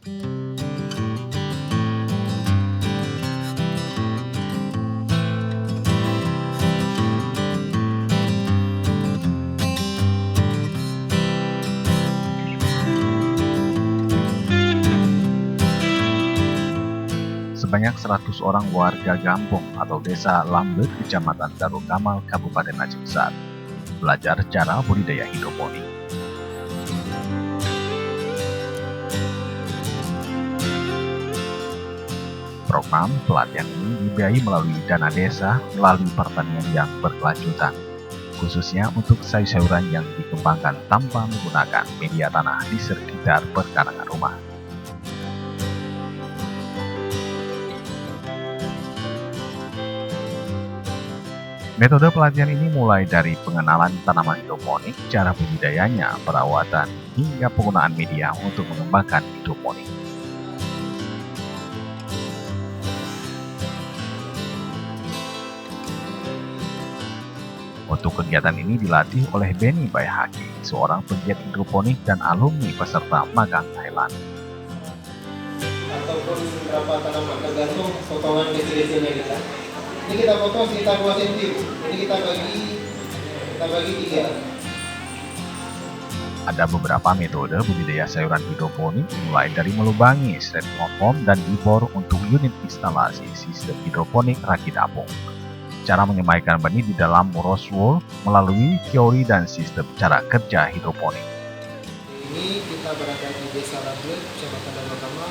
Sebanyak 100 orang warga Gampung atau Desa Lamblet, Kecamatan Darul Kamal, Kabupaten Aceh Besar, belajar cara budidaya hidroponik. Program pelatihan ini dibiayai melalui dana desa melalui pertanian yang berkelanjutan, khususnya untuk sayur-sayuran yang dikembangkan tanpa menggunakan media tanah di sekitar perkarangan rumah. Metode pelatihan ini mulai dari pengenalan tanaman hidroponik, cara budidayanya, perawatan, hingga penggunaan media untuk mengembangkan hidroponik. Untuk kegiatan ini dilatih oleh Benny Bayhaki, seorang penggiat hidroponik dan alumni peserta magang Thailand. Ataupun berapa tanaman, tergantung potongan kecil-kecilnya kita. Ini kita potong sekitar 2 cm, jadi kita bagi 3. Ada beberapa metode budidaya sayuran hidroponik, mulai dari melubangi, styrofoam, dan dibor untuk unit instalasi sistem hidroponik rakit apung. Cara menyemaikan benih di dalam Roswell melalui teori dan sistem cara kerja hidroponik. Ini kita berada di Desa Lamblet, Kecamatan Darul Kamal.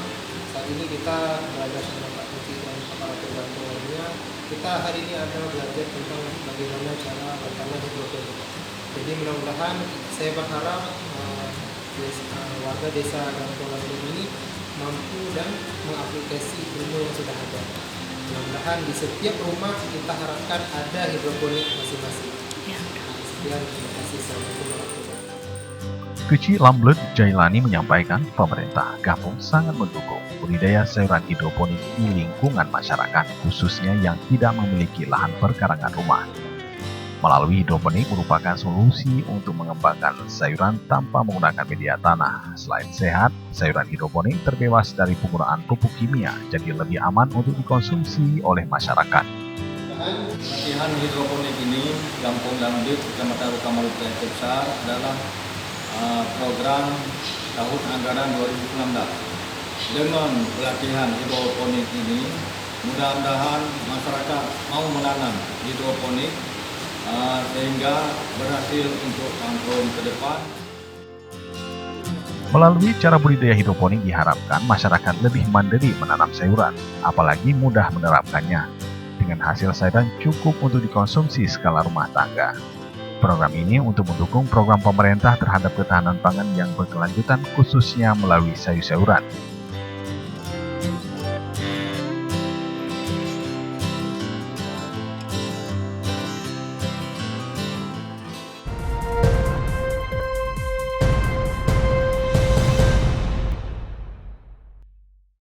Saat ini kita belajar sama Pak Tuti dan aparatur bantu lainnya. Kita hari ini ada belajar tentang bagaimana cara bertanam hidroponik. Jadi mudah-mudahan saya berharap warga Desa Gampung Lamblet ini mampu dan mengaplikasi ilmu yang sudah ada. Mudah-mudahan di setiap rumah kita harapkan ada hidroponik masing-masing. Sekian, terima kasih. Assalamualaikum warahmatullahi wabarakatuh. Keci Lamblet Jailani menyampaikan pemerintah Gampung sangat mendukung budidaya sayuran hidroponik di lingkungan masyarakat, khususnya yang tidak memiliki lahan perkarangan rumah. Melalui hidroponik merupakan solusi untuk mengembangkan sayuran tanpa menggunakan media tanah. Selain sehat, sayuran hidroponik terbebas dari penggunaan pupuk kimia, jadi lebih aman untuk dikonsumsi oleh masyarakat. Latihan hidroponik ini Gampung Lamblet, Kecamatan Darul Kamal, Aceh Besar adalah program tahun anggaran 2016. Dengan pelatihan hidroponik ini, mudah-mudahan masyarakat mau menanam hidroponik sehingga berhasil untuk tahun ke depan. Melalui cara budidaya hidroponik diharapkan masyarakat lebih mandiri menanam sayuran, apalagi mudah menerapkannya, dengan hasil sayuran cukup untuk dikonsumsi skala rumah tangga. Program ini untuk mendukung program pemerintah terhadap ketahanan pangan yang berkelanjutan, khususnya melalui sayur-sayuran.